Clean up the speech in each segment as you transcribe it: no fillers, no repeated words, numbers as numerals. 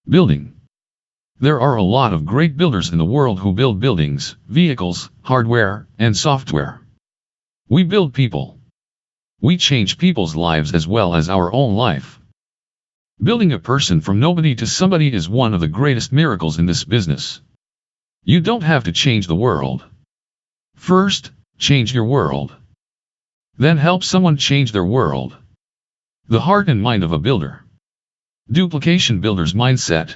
Building. There are a lot of great builders in the world who build buildings, vehicles, hardware, and software. We build people. We change people's lives as well as our own life. Building a person from nobody to somebody is one of the greatest miracles in this business. You don't have to change the world. First, change your world. Then help someone change their world. The heart and mind of a builder. Duplication builder's mindset.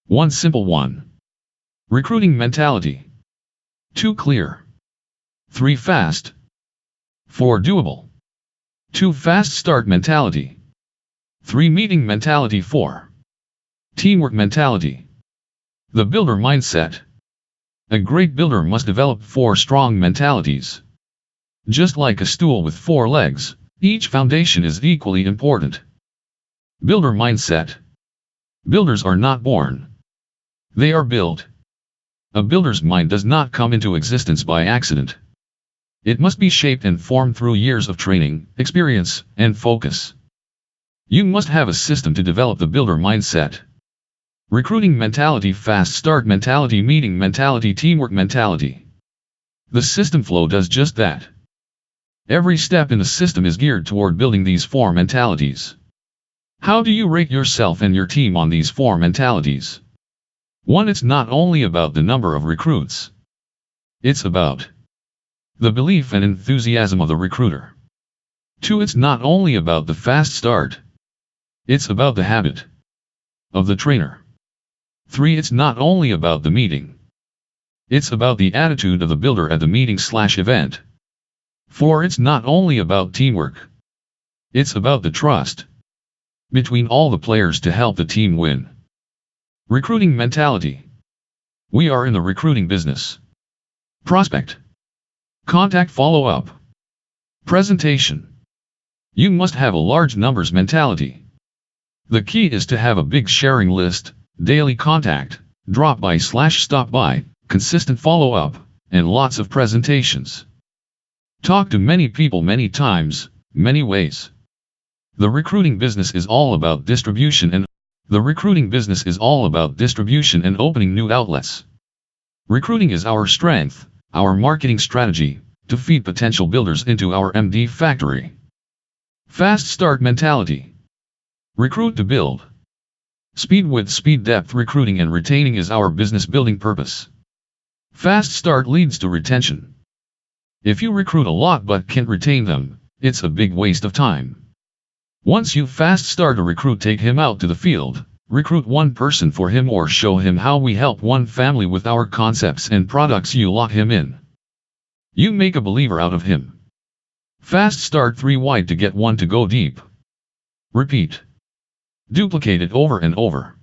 1 simple 1. Recruiting mentality. 2 clear. 3 fast. 4 doable. 2 fast start mentality. 3 meeting mentality. 4 teamwork mentality. The builder mindset. A great builder must develop 4 strong mentalities. Just like a stool with 4 legs, each foundation is equally important. Builder mindset. Builders are not born. They are built. A builder's mind does not come into existence by accident. It must be shaped and formed through years of training, experience, and focus. You must have a system to develop the builder mindset. Recruiting mentality, fast start mentality, meeting mentality, teamwork mentality. The system flow does just that. Every step in the system is geared toward building these 4 mentalities. How do you rate yourself and your team on these 4 mentalities? 1. It's not only about the number of recruits. It's about the belief and enthusiasm of the recruiter. 2. It's not only about the fast start. It's about the habit of the trainer. 3. It's not only about the meeting. It's about the attitude of the builder at the meeting/event. 4. It's not only about teamwork. It's about the trust between all the players to help the team win. Recruiting mentality. We are in the recruiting business. Prospect. Contact, follow-up. Presentation. You must have a large numbers mentality. The key is to have a big sharing list, daily contact, drop by/stop by, consistent follow-up, and lots of presentations. Talk to many people many times, many ways. The recruiting business is all about distribution and opening new outlets. Recruiting is our strength, our marketing strategy, to feed potential builders into our MD factory. Fast start mentality. Recruit to build. Speed width, speed depth, recruiting and retaining is our business building purpose. Fast start leads to retention. If you recruit a lot but can't retain them, it's a big waste of time. Once you fast start a recruit, take him out to the field, recruit one person for him or show him how we help one family with our concepts and products. You lock him in. You make a believer out of him. Fast start 3 wide to get 1 to go deep. Repeat. Duplicate it over and over.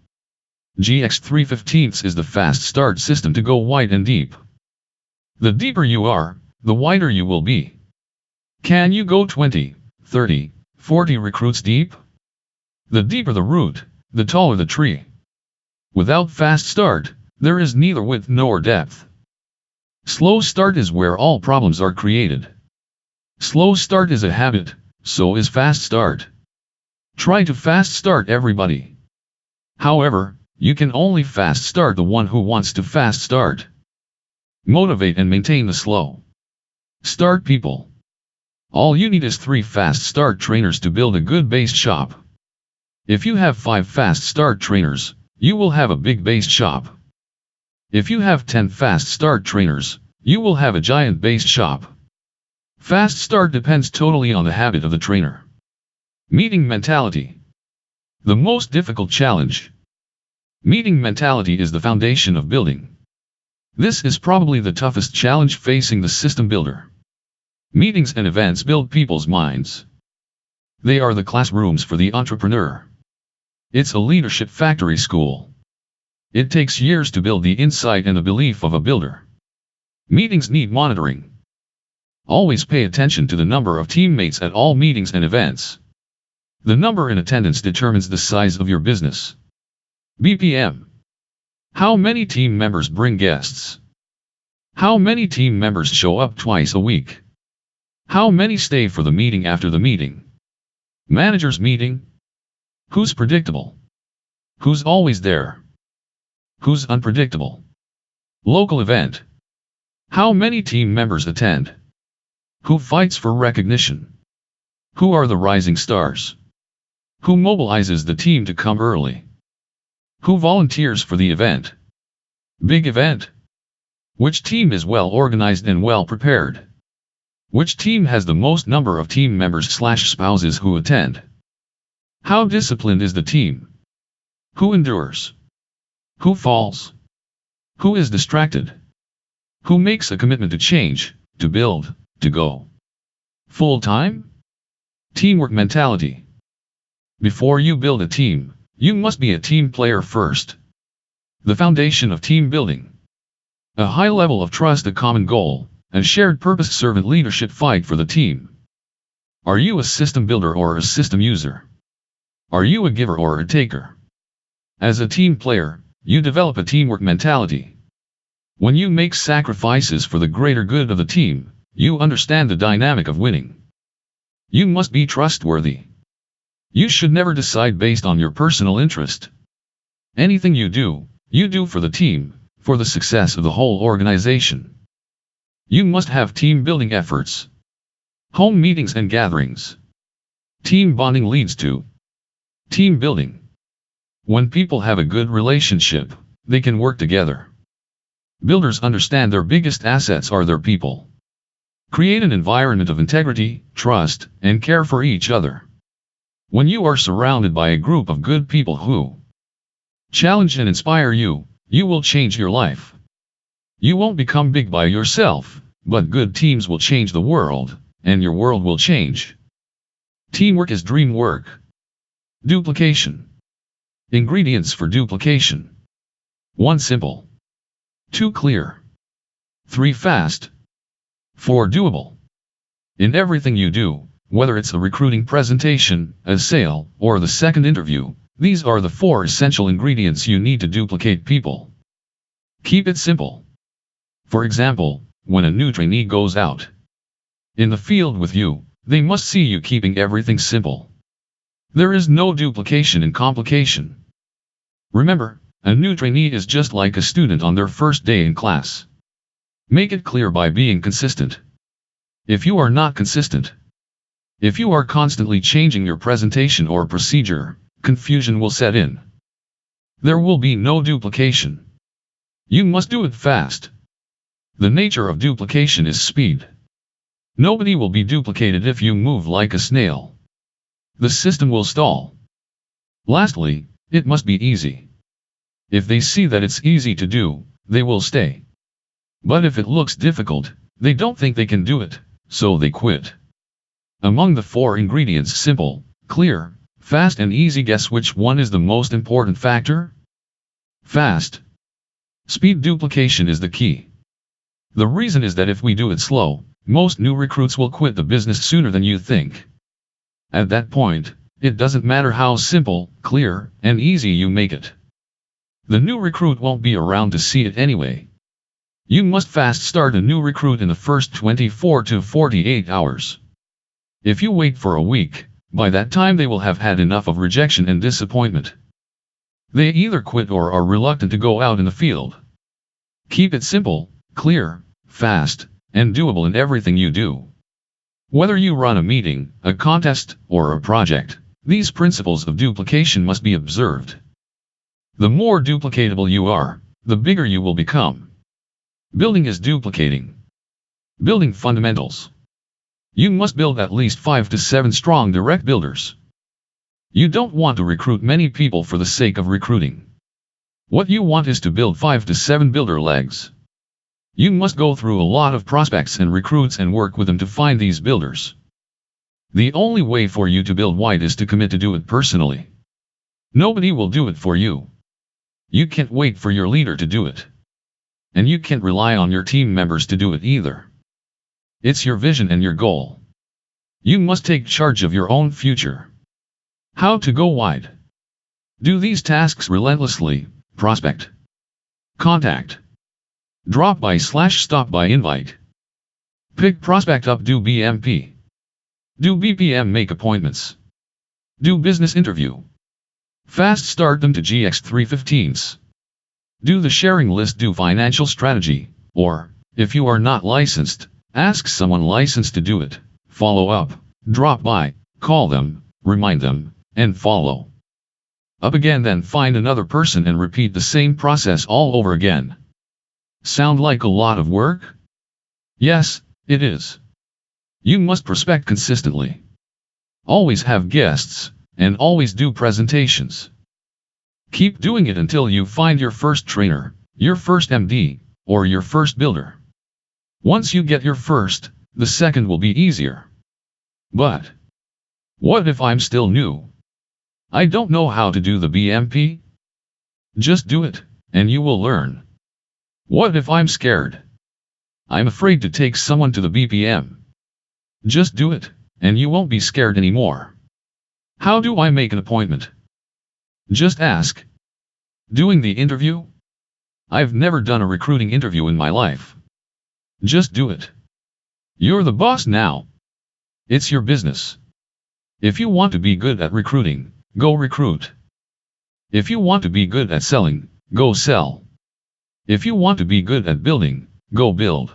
GX 3/15 is the fast start system to go wide and deep. The deeper you are, the wider you will be. Can you go 20, 30, 40 recruits deep? The deeper the root, the taller the tree. Without fast start, there is neither width nor depth. Slow start is where all problems are created. Slow start is a habit, so is fast start. Try to fast start everybody. However, you can only fast start the one who wants to fast start. Motivate and maintain the slow start people. All you need is 3 fast start trainers to build a good base shop. If you have 5 fast start trainers, you will have a big base shop. If you have 10 fast start trainers, you will have a giant base shop. Fast start depends totally on the habit of the trainer. Meeting mentality. The most difficult challenge. Meeting mentality is the foundation of building. This is probably the toughest challenge facing the system builder. Meetings and events build people's minds. They are the classrooms for the entrepreneur. It's a leadership factory school. It takes years to build the insight and the belief of a builder. Meetings need monitoring. Always pay attention to the number of teammates at all meetings and events. The number in attendance determines the size of your business. BPM. How many team members bring guests? How many team members show up twice a week? How many stay for the meeting after the meeting? Manager's meeting? Who's predictable? Who's always there? Who's unpredictable? Local event. How many team members attend? Who fights for recognition? Who are the rising stars? Who mobilizes the team to come early? Who volunteers for the event? Big event. Which team is well organized and well prepared? Which team has the most number of team members/spouses who attend? How disciplined is the team? Who endures? Who falls? Who is distracted? Who makes a commitment to change, to build, to go full time? Teamwork mentality. Before you build a team, you must be a team player first. The foundation of team building. A high level of trust, a common goal, and shared purpose. Servant leadership. Fight for the team. Are you a system builder or a system user? Are you a giver or a taker? As a team player, you develop a teamwork mentality. When you make sacrifices for the greater good of the team, you understand the dynamic of winning. You must be trustworthy. You should never decide based on your personal interest. Anything you do for the team, for the success of the whole organization. You must have team building efforts. Home meetings and gatherings. Team bonding leads to team building. When people have a good relationship, they can work together. Builders understand their biggest assets are their people. Create an environment of integrity, trust, and care for each other. When you are surrounded by a group of good people who challenge and inspire you, you will change your life. You won't become big by yourself, but good teams will change the world, and your world will change. Teamwork is dream work. Duplication. Ingredients for duplication. 1. Simple. 2. Clear. 3. Fast. 4. Doable. In everything you do, whether it's a recruiting presentation, a sale, or the second interview, these are the 4 essential ingredients you need to duplicate people. Keep it simple. For example, when a new trainee goes out in the field with you, they must see you keeping everything simple. There is no duplication in complication. Remember, a new trainee is just like a student on their first day in class. Make it clear by being consistent. If you are not consistent, if you are constantly changing your presentation or procedure, confusion will set in. There will be no duplication. You must do it fast. The nature of duplication is speed. Nobody will be duplicated if you move like a snail. The system will stall. Lastly, it must be easy. If they see that it's easy to do, they will stay. But if it looks difficult, they don't think they can do it, so they quit. Among the 4 ingredients, simple, clear, fast and easy, guess which one is the most important factor? Fast. Speed. Duplication is the key. The reason is that if we do it slow, most new recruits will quit the business sooner than you think. At that point, it doesn't matter how simple, clear, and easy you make it. The new recruit won't be around to see it anyway. You must fast start a new recruit in the first 24 to 48 hours. If you wait for a week, by that time they will have had enough of rejection and disappointment. They either quit or are reluctant to go out in the field. Keep it simple, clear, fast, and doable in everything you do. Whether you run a meeting, a contest, or a project, these principles of duplication must be observed. The more duplicatable you are, the bigger you will become. Building is duplicating. Building fundamentals. You must build at least 5 to 7 strong direct builders. You don't want to recruit many people for the sake of recruiting. What you want is to build 5 to 7 builder legs. You must go through a lot of prospects and recruits and work with them to find these builders. The only way for you to build wide is to commit to do it personally. Nobody will do it for you. You can't wait for your leader to do it. And you can't rely on your team members to do it either. It's your vision and your goal. You must take charge of your own future. How to go wide. Do these tasks relentlessly. Prospect. Contact. Drop by/stop by invite. Pick prospect up. Do BMP. Do BPM. Make appointments. Do business interview. Fast start them to GX 315s. Do the sharing list, do financial strategy, or, if you are not licensed, ask someone licensed to do it. Follow up, drop by, call them, remind them, and follow up again, then find another person and repeat the same process all over again. Sound like a lot of work? Yes, it is. You must prospect consistently. Always have guests, and always do presentations. Keep doing it until you find your first trainer, your first MD, or your first builder. Once you get your first, the second will be easier. But what if I'm still new? I don't know how to do the BMP? Just do it, and you will learn. What if I'm scared? I'm afraid to take someone to the BPM. Just do it, and you won't be scared anymore. How do I make an appointment? Just ask. Doing the interview? I've never done a recruiting interview in my life. Just do it. You're the boss now. It's your business. If you want to be good at recruiting, go recruit. If you want to be good at selling, go sell. If you want to be good at building, go build.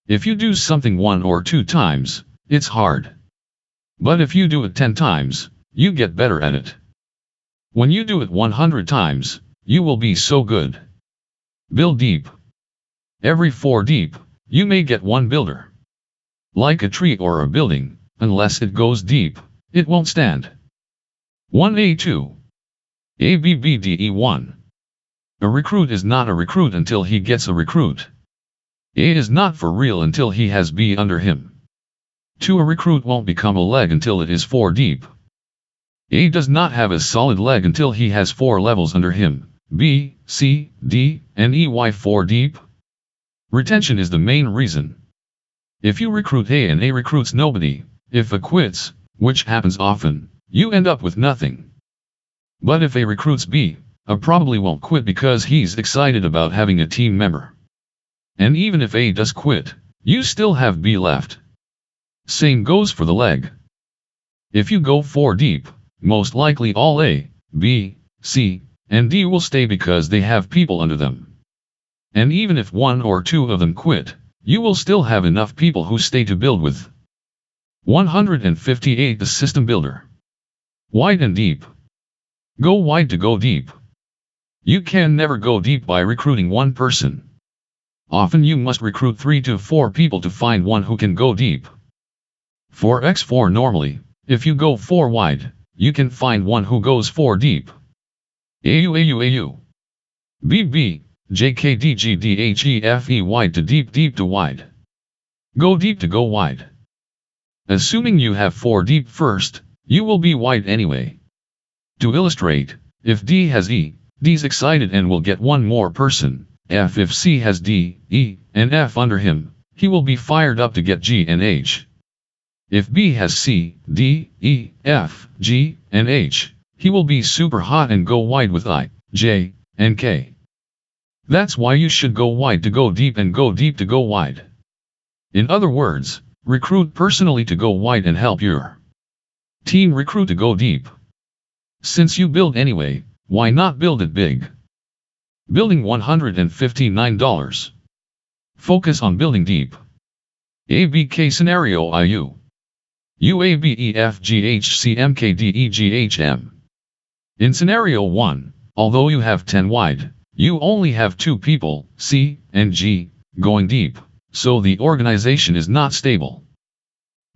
If you do something 1 or 2 times, it's hard. But if you do it 10 times, you get better at it. When you do it 100 times, you will be so good. Build deep. Every 4 deep, you may get 1 builder. Like a tree or a building, unless it goes deep, it won't stand. 1A2. ABBDE1. A recruit is not a recruit until he gets a recruit. A is not for real until he has B under him. 2. A recruit won't become a leg until it is 4 deep. A does not have a solid leg until he has 4 levels under him, B, C, D, and E. Why 4 deep? Retention is the main reason. If you recruit A and A recruits nobody, if A quits, which happens often, you end up with nothing. But if A recruits B, A probably won't quit because he's excited about having a team member. And even if A does quit, you still have B left. Same goes for the leg. If you go 4 deep, most likely all A, B, C, and D will stay because they have people under them. And even if 1 or 2 of them quit, you will still have enough people who stay to build with. 158. The system builder. Wide and deep. Go wide to go deep. You can never go deep by recruiting 1 person. Often you must recruit 3 to 4 people to find one who can go deep. 4x4 normally, if you go 4 wide, you can find one who goes 4 deep. AU. BB, JKDGDHEFE. Wide to deep, deep to wide. Go deep to go wide. Assuming you have 4 deep first, you will be wide anyway. To illustrate, if D has E, D's excited and will get 1 more person. F. If C has D, E, and F under him, he will be fired up to get G and H. If B has C, D, E, F, G, and H, he will be super hot and go wide with I, J, and K. That's why you should go wide to go deep and go deep to go wide. In other words, recruit personally to go wide and help your team recruit to go deep. Since you build anyway, why not build it big? Building $159. Focus on building deep. ABK scenario IU. UABEFGHCMKDEGHM. In scenario 1, although you have 10 wide, you only have 2 people, C and G, going deep, so the organization is not stable.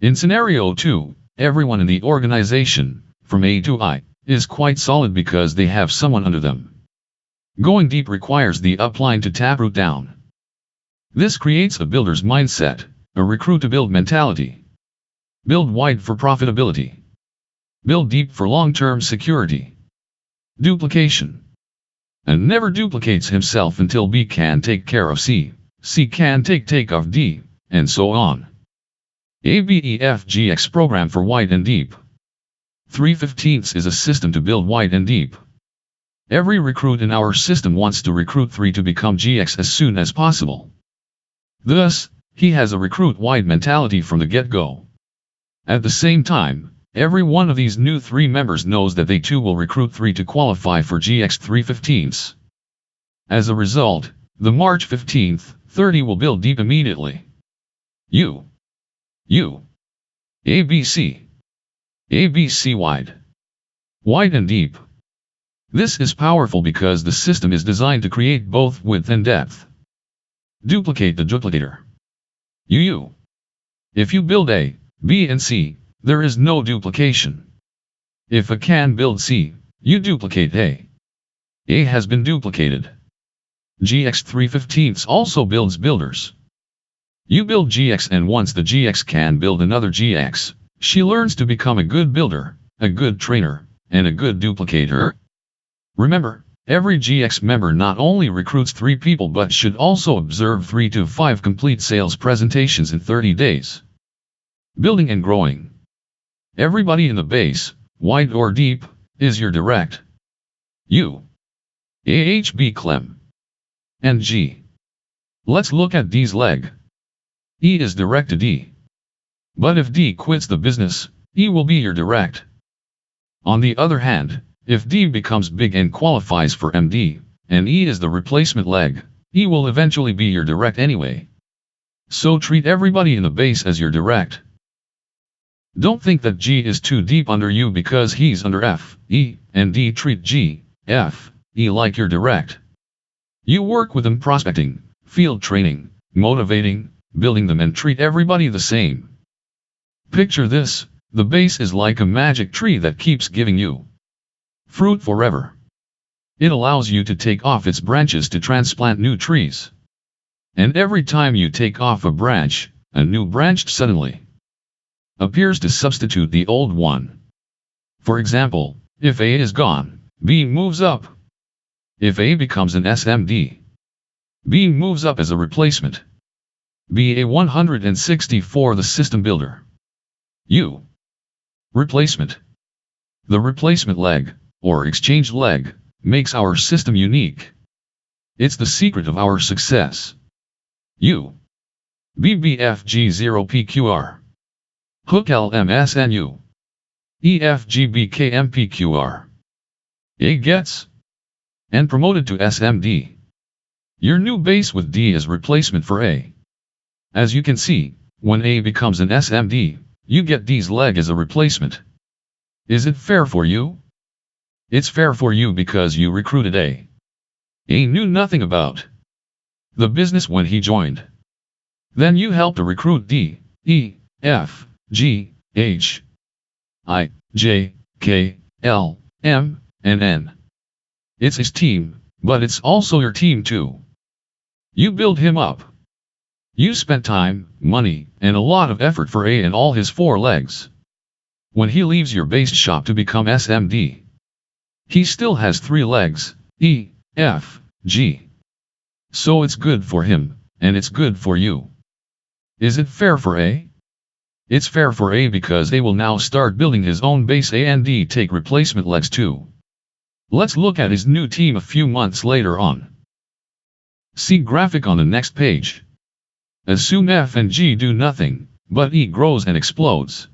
In scenario 2, everyone in the organization, from A to I, is quite solid because they have someone under them. Going deep requires the upline to taproot down. This creates a builder's mindset, a recruit-to-build mentality. Build wide for profitability. Build deep for long-term security. Duplication. A never duplicates himself until B can take care of C, C can take of D, and so on. ABEFGX program for wide and deep. 3/15 is a system to build wide and deep. Every recruit in our system wants to recruit 3 to become GX as soon as possible. Thus, he has a recruit-wide mentality from the get-go. At the same time, Every one of these new 3 members knows that they too will recruit 3 to qualify for GX 315s. As a result, the March 15th, 30 will build deep immediately. U. ABC. ABC wide. Wide and deep. This is powerful because the system is designed to create both width and depth. Duplicate the duplicator. UU. If you build A, B and C, there is no duplication. If A can build C, you duplicate A. A has been duplicated. GX 315s also builds builders. You build GX, and once the GX can build another GX, she learns to become a good builder, a good trainer, and a good duplicator. Remember, every GX member not only recruits 3 people but should also observe 3 to 5 complete sales presentations in 30 days. Building and growing. Everybody in the base, wide or deep, is your direct. U. AHB Clem. And G. Let's look at D's leg. E is direct to D. But if D quits the business, E will be your direct. On the other hand, if D becomes big and qualifies for MD, and E is the replacement leg, E will eventually be your direct anyway. So treat everybody in the base as your direct. Don't think that G is too deep under you because he's under F, E, and D. Treat G, F, E like your direct. You work with them prospecting, field training, motivating, building them, and treat everybody the same. Picture this, the base is like a magic tree that keeps giving you fruit forever. It allows you to take off its branches to transplant new trees. And every time you take off a branch, a new branch suddenly appears to substitute the old one. For example, if A is gone, B moves up. If A becomes an SMD, B moves up as a replacement. BA 164 The System Builder. U. Replacement. The replacement leg, or exchange leg, makes our system unique. It's the secret of our success. U. BBFG0PQR. Hook LMSNU. EFGBKMPQR. A gets and promoted to SMD. Your new base with D is replacement for A. As you can see, when A becomes an SMD, you get D's leg as a replacement. Is it fair for you? It's fair for you because you recruited A. A knew nothing about the business when he joined. Then you helped to recruit D, E, F, G, H, I, J, K, L, M, and N. It's his team, but it's also your team too. You build him up. You spent time, money, and a lot of effort for A and all his 4 legs. When he leaves your base shop to become SMD, he still has 3 legs, E, F, G. So it's good for him, and it's good for you. Is it fair for A? It's fair for A because A will now start building his own base. A and D take replacement legs too. Let's look at his new team a few months later on. See graphic on the next page. Assume F and G do nothing, but E grows and explodes.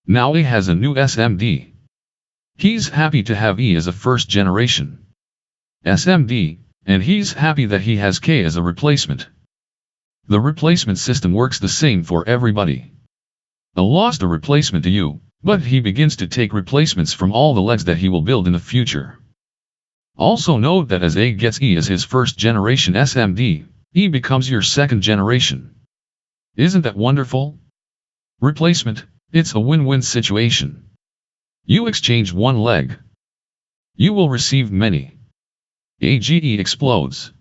Now A has a new SMD. He's happy to have E as a first generation SMD, and he's happy that he has K as a replacement. The replacement system works the same for everybody. A lost a replacement to you, but he begins to take replacements from all the legs that he will build in the future. Also note that as A gets E as his first generation SMD, E becomes your second generation. Isn't that wonderful? Replacement, it's a win-win situation. You exchange 1 leg. You will receive many. AGE explodes.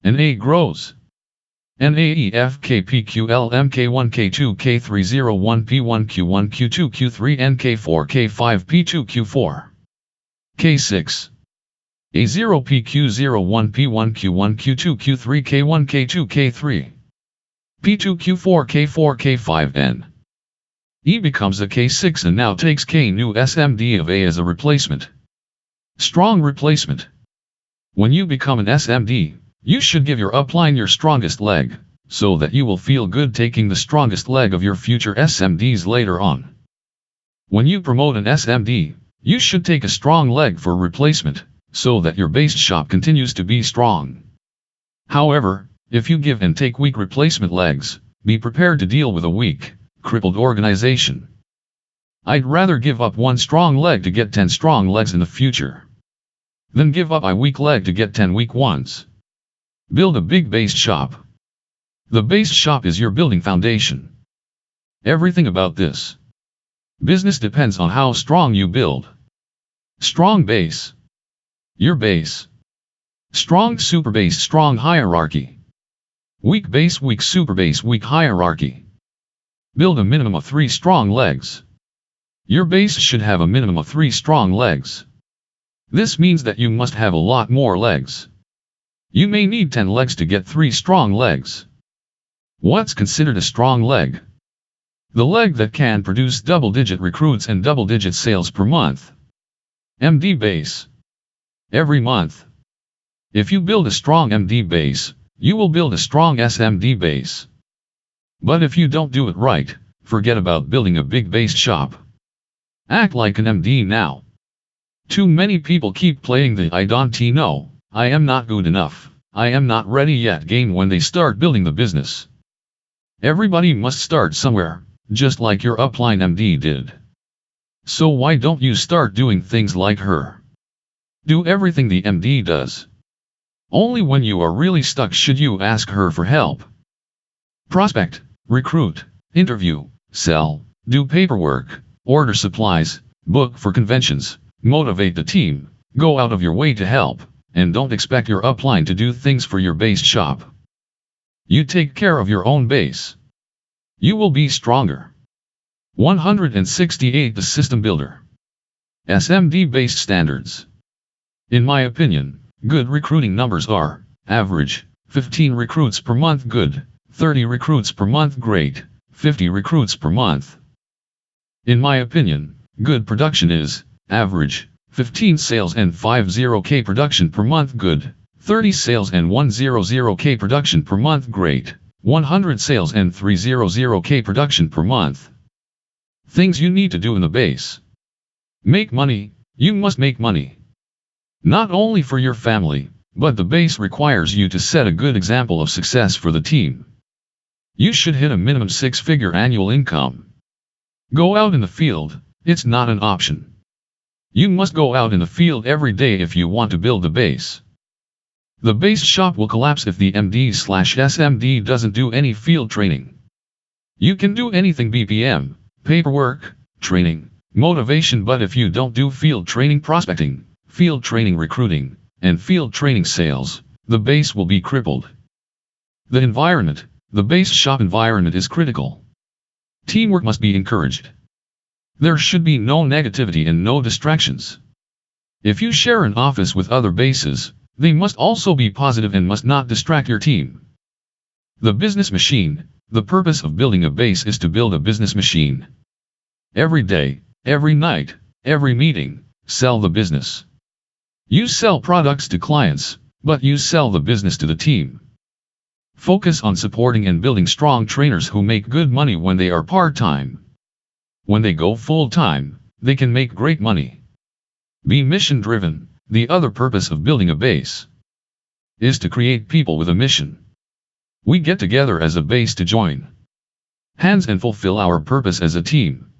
And A grows. NAEFKPQLMK1K2K301P1Q1Q2Q3 NK4K5P2Q4 K6 A0PQ01P1Q1Q2Q3 K1 K2 K3 P2Q4 K4 K5N. E becomes a K6 and now takes K new SMD of A as a replacement. Strong replacement. When you become an SMD, you should give your upline your strongest leg, so that you will feel good taking the strongest leg of your future SMDs later on. When you promote an SMD, you should take a strong leg for replacement, so that your base shop continues to be strong. However, if you give and take weak replacement legs, be prepared to deal with a weak, crippled organization. I'd rather give up one strong leg to get 10 strong legs in the future, than give up a weak leg to get 10 weak ones. Build a big base shop. The base shop is your building foundation. Everything about this business depends on how strong you build. Strong base. Your base. Strong super base, strong hierarchy. Weak base, weak super base, weak hierarchy. Build a minimum of 3 strong legs. Your base should have a minimum of 3 strong legs. This means that you must have a lot more legs. You may need 10 legs to get 3 strong legs. What's considered a strong leg? The leg that can produce double-digit recruits and double-digit sales per month. MD base. Every month. If you build a strong MD base, you will build a strong SMD base. But if you don't do it right, forget about building a big base shop. Act like an MD now. Too many people keep playing the I don't know, I am not good enough, I am not ready yet game when they start building the business. Everybody must start somewhere, just like your upline MD did. So why don't you start doing things like her? Do everything the MD does. Only when you are really stuck should you ask her for help. Prospect, recruit, interview, sell, do paperwork, order supplies, book for conventions, motivate the team, go out of your way to help, and don't expect your upline to do things for your base shop. You take care of your own base. You will be stronger. 168 The System Builder. SMD-based standards. In my opinion, good recruiting numbers are: average, 15 recruits per month good, 30 recruits per month great, 50 recruits per month. In my opinion, good production is: average, 15 sales and 50K production per month good, 30 sales and 100K production per month great, 100 sales and 300K production per month. Things you need to do in the base. Make money. You must make money. Not only for your family, but the base requires you to set a good example of success for the team. You should hit a minimum 6-figure annual income. Go out in the field, it's not an option. You must go out in the field every day if you want to build the base. The base shop will collapse if the MD/SMD doesn't do any field training. You can do anything BPM, paperwork, training, motivation, but if you don't do field training prospecting, field training recruiting, and field training sales, the base will be crippled. The environment, the base shop environment is critical. Teamwork must be encouraged. There should be no negativity and no distractions. If you share an office with other bases, they must also be positive and must not distract your team. The business machine. The purpose of building a base is to build a business machine. Every day, every night, every meeting, sell the business. You sell products to clients, but you sell the business to the team. Focus on supporting and building strong trainers who make good money when they are part-time. When they go full-time, they can make great money. Be mission-driven. The other purpose of building a base is to create people with a mission. We get together as a base to join hands and fulfill our purpose as a team.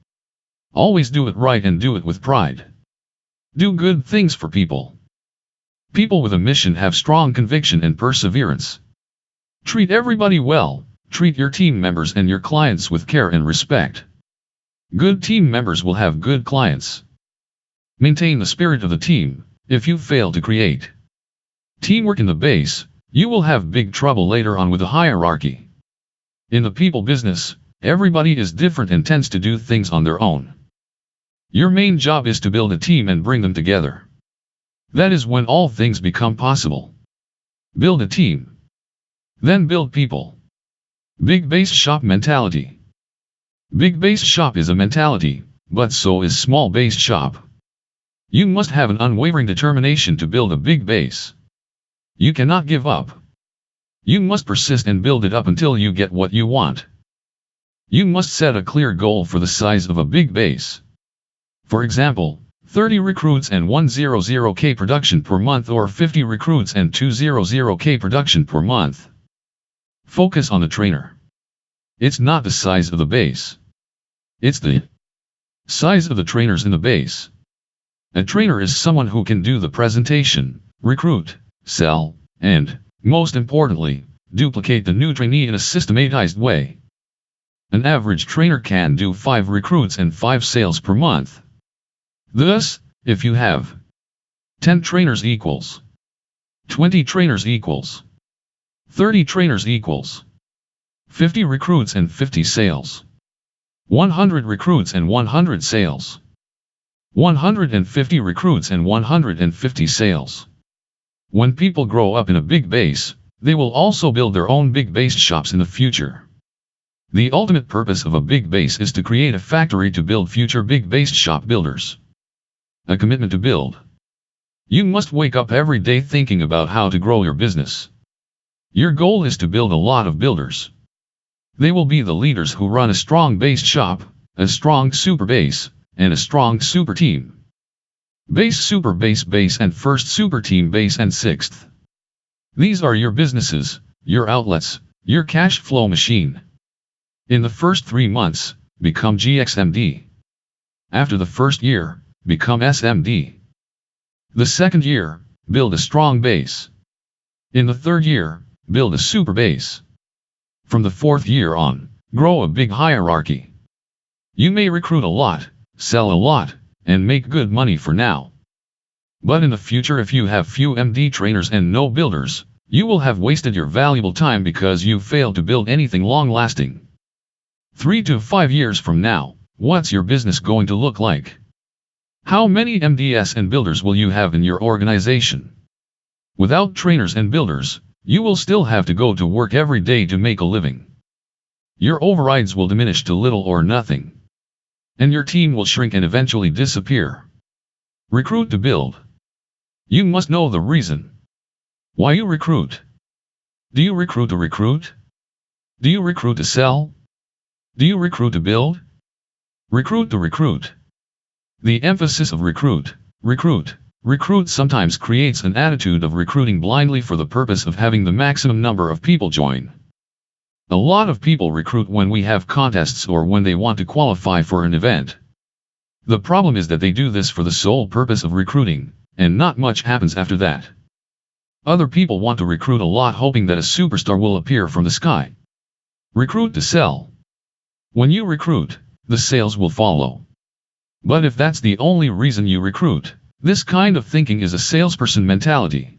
Always do it right and do it with pride. Do good things for people. People with a mission have strong conviction and perseverance. Treat everybody well. Treat your team members and your clients with care and respect. Good team members will have good clients. Maintain the spirit of the team. If you fail to create teamwork in the base, you will have big trouble later on with the hierarchy. In the people business, everybody is different and tends to do things on their own. Your main job is to build a team and bring them together. That is when all things become possible. Build a team. Then build people. Big base shop mentality. Big base shop is a mentality, but so is small base shop. You must have an unwavering determination to build a big base. You cannot give up. You must persist and build it up until you get what you want. You must set a clear goal for the size of a big base. For example, 30 recruits and 100K production per month or 50 recruits and 200K production per month. Focus on the trainer. It's not the size of the base. It's the size of the trainers in the base. A trainer is someone who can do the presentation, recruit, sell, and, most importantly, duplicate the new trainee in a systematized way. An average trainer can do 5 recruits and 5 sales per month. Thus, if you have 10 trainers equals 20 trainers equals 30 trainers equals 50 recruits and 50 sales, 100 recruits and 100 sales, 150 recruits and 150 sales. When people grow up in a big base, they will also build their own big base shops in the future. The ultimate purpose of a big base is to create a factory to build future big base shop builders. A commitment to build. You must wake up every day thinking about how to grow your business. Your goal is to build a lot of builders. They will be the leaders who run a strong base shop, a strong super base, and a strong super team. Base, super base, base, and first super team, base, and sixth. These are your businesses, your outlets, your cash flow machine. In the first 3 months, become GXMD. After the first year, become SMD. The second year, build a strong base. In the third year, build a super base. From the fourth year on, grow a big hierarchy. You may recruit a lot, sell a lot, and make good money for now. But in the future, if you have few MD trainers and no builders, you will have wasted your valuable time because you failed to build anything long-lasting. 3 to 5 years from now, what's your business going to look like? How many MDs and builders will you have in your organization? Without trainers and builders, you will still have to go to work every day to make a living. Your overrides will diminish to little or nothing. And your team will shrink and eventually disappear. Recruit to build. You must know the reason why you recruit. Do you recruit to recruit? Do you recruit to sell? Do you recruit to build? Recruit to recruit. The emphasis of recruit, recruit sometimes creates an attitude of recruiting blindly for the purpose of having the maximum number of people join. A lot of people recruit when we have contests or when they want to qualify for an event. The problem is that they do this for the sole purpose of recruiting, and not much happens after that. Other people want to recruit a lot hoping that a superstar will appear from the sky. Recruit to sell. When you recruit, the sales will follow. But if that's the only reason you recruit, this kind of thinking is a salesperson mentality.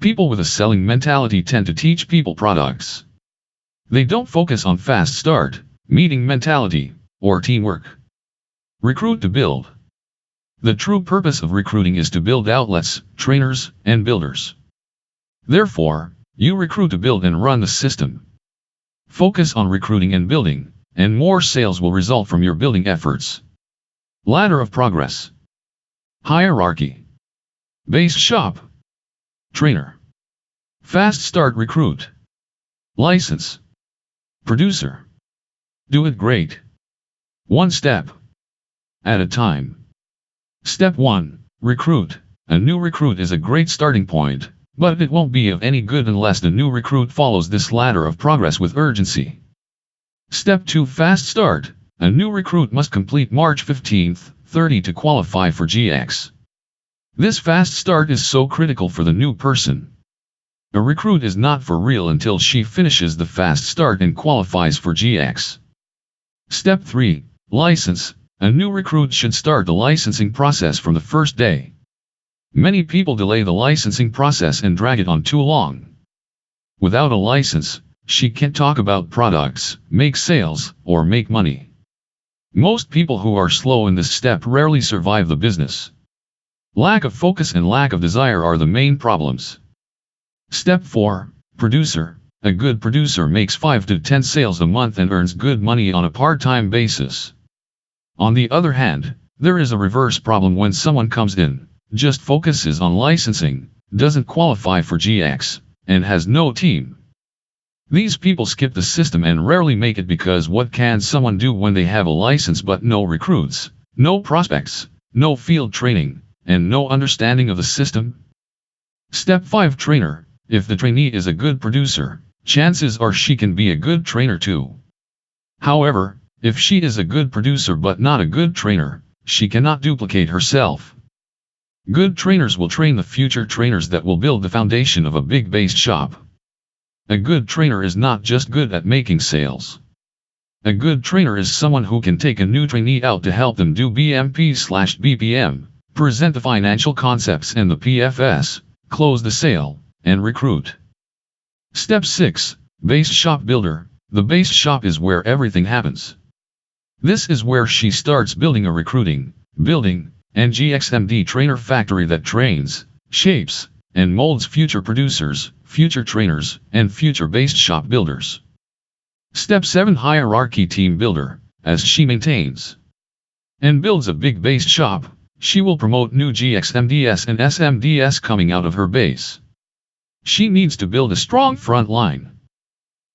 People with a selling mentality tend to teach people products. They don't focus on fast start, meeting mentality, or teamwork. Recruit to build. The true purpose of recruiting is to build outlets, trainers, and builders. Therefore, you recruit to build and run the system. Focus on recruiting and building, and more sales will result from your building efforts. Ladder of progress. Hierarchy. Base shop. Trainer. Fast start recruit. License. Producer. Do it great. One step at a time. Step 1. Recruit. A new recruit is a great starting point, but it won't be of any good unless the new recruit follows this ladder of progress with urgency. Step 2. Fast start. A new recruit must complete March 15th, 30 to qualify for GX. This fast start is so critical for the new person. A recruit is not for real until she finishes the fast start and qualifies for GX. Step 3. License. A new recruit should start the licensing process from the first day. Many people delay the licensing process and drag it on too long. Without a license, she can't talk about products, make sales, or make money. Most people who are slow in this step rarely survive the business. Lack of focus and lack of desire are the main problems. Step 4. Producer. A good producer makes 5 to 10 sales a month and earns good money on a part-time basis. On the other hand, there is a reverse problem when someone comes in, just focuses on licensing, doesn't qualify for GX, and has no team. These people skip the system and rarely make it because what can someone do when they have a license but no recruits, no prospects, no field training, and no understanding of the system? Step 5 Trainer. If the trainee is a good producer, chances are she can be a good trainer too. However, if she is a good producer but not a good trainer, she cannot duplicate herself. Good trainers will train the future trainers that will build the foundation of a big based shop. A good trainer is not just good at making sales. A good trainer is someone who can take a new trainee out to help them do BMP/BPM, present the financial concepts and the PFS, close the sale, and recruit. Step 6. Based Shop Builder. The based shop is where everything happens. This is where she starts building a recruiting, building, and GXMD trainer factory that trains, shapes, and molds future producers, future trainers, and future based shop builders. Step 7 Hierarchy Team Builder. As she maintains and builds a big based shop, she will promote new GXMDs and SMDs coming out of her base. She needs to build a strong front line.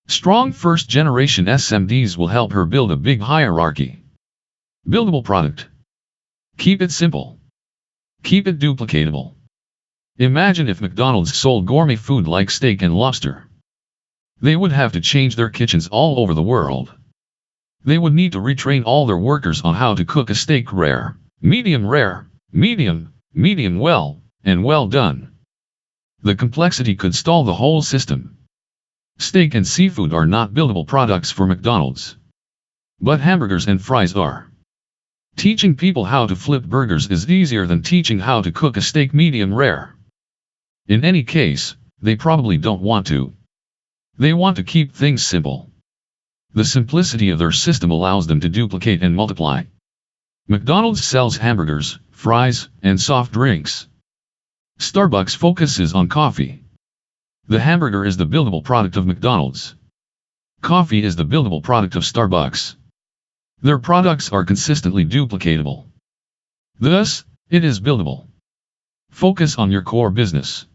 Strong first generation SMDs will help her build a big hierarchy. Buildable product. Keep it simple. Keep it duplicatable. Imagine if McDonald's sold gourmet food like steak and lobster. They would have to change their kitchens all over the world. They would need to retrain all their workers on how to cook a steak rare, medium, medium well, and well done. The complexity could stall the whole system. Steak and seafood are not buildable products for McDonald's. But hamburgers and fries are. Teaching people how to flip burgers is easier than teaching how to cook a steak medium rare. In any case, they probably don't want to. They want to keep things simple. The simplicity of their system allows them to duplicate and multiply. McDonald's sells hamburgers, fries, and soft drinks. Starbucks focuses on coffee. The hamburger is the buildable product of McDonald's. Coffee is the buildable product of Starbucks. Their products are consistently duplicatable. Thus, it is buildable. Focus on your core business.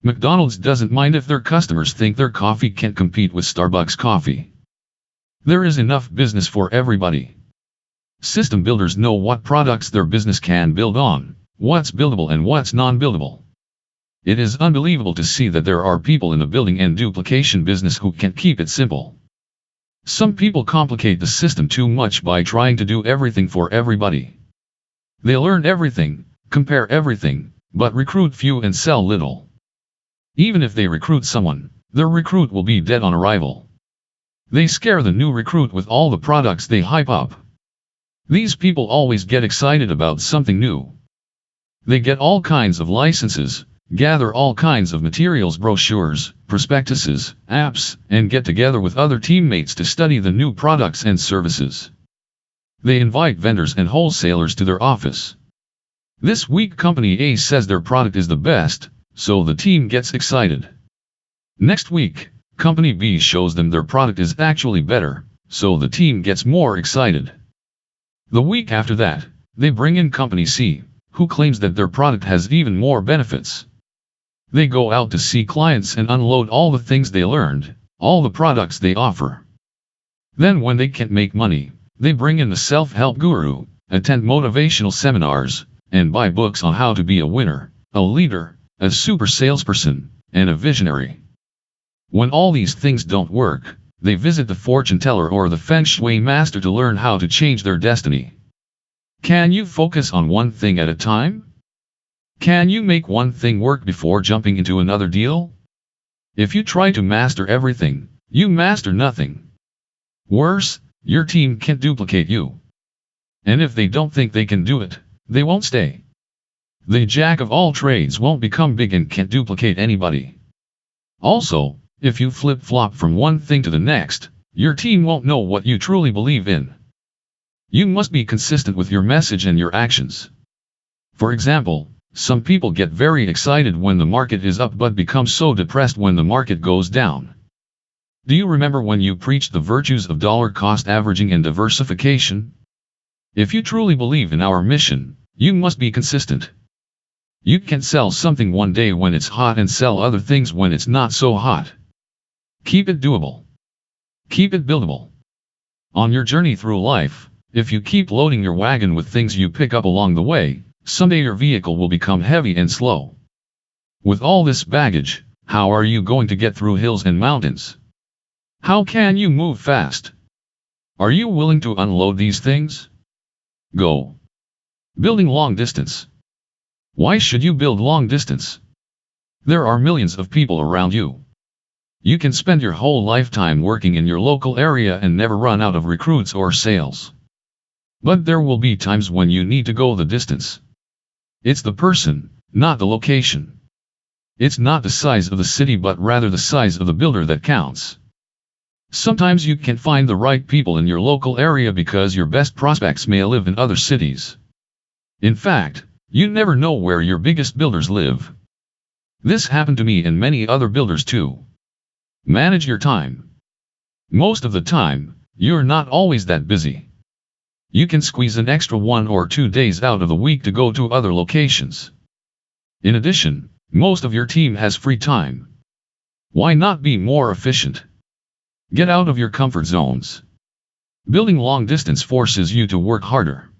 McDonald's doesn't mind if their customers think their coffee can't compete with Starbucks coffee. There is enough business for everybody. System builders know what products their business can build on, what's buildable and what's non-buildable. It is unbelievable to see that there are people in the building and duplication business who can't keep it simple. Some people complicate the system too much by trying to do everything for everybody. They learn everything, compare everything, but recruit few and sell little. Even if they recruit someone, their recruit will be dead on arrival. They scare the new recruit with all the products they hype up. These people always get excited about something new. They get all kinds of licenses, gather all kinds of materials, brochures, prospectuses, apps, and get together with other teammates to study the new products and services. They invite vendors and wholesalers to their office. This week Company A says their product is the best, so the team gets excited. Next week, Company B shows them their product is actually better, so the team gets more excited. The week after that, they bring in Company C, who claims that their product has even more benefits. They go out to see clients and unload all the things they learned, all the products they offer. Then when they can't make money, they bring in the self-help guru, attend motivational seminars, and buy books on how to be a winner, a leader, a super salesperson, and a visionary. When all these things don't work, they visit the fortune teller or the feng shui master to learn how to change their destiny. Can you focus on one thing at a time? Can you make one thing work before jumping into another deal? If you try to master everything, you master nothing. Worse, your team can't duplicate you. And if they don't think they can do it, they won't stay. The jack of all trades won't become big and can't duplicate anybody. Also, if you flip-flop from one thing to the next, your team won't know what you truly believe in. You must be consistent with your message and your actions. For example, some people get very excited when the market is up but become so depressed when the market goes down. Do you remember when you preached the virtues of dollar cost averaging and diversification? If you truly believe in our mission, you must be consistent. You can sell something one day when it's hot and sell other things when it's not so hot. Keep it doable. Keep it buildable. On your journey through life, If you keep loading your wagon with things you pick up along the way, someday your vehicle will become heavy and slow. With all this baggage, how are you going to get through hills and mountains? How can you move fast? Are you willing to unload these things? Go. Building long distance. Why should you build long distance? There are millions of people around you. You can spend your whole lifetime working in your local area and never run out of recruits or sales. But there will be times when you need to go the distance. It's the person, not the location. It's not the size of the city but rather the size of the builder that counts. Sometimes you can find the right people in your local area because your best prospects may live in other cities. In fact, you never know where your biggest builders live. This happened to me and many other builders too. Manage your time. Most of the time, you're not always that busy. You can squeeze an extra 1 or 2 days out of the week to go to other locations. In addition, most of your team has free time. Why not be more efficient? Get out of your comfort zones. Building long distance forces you to work harder.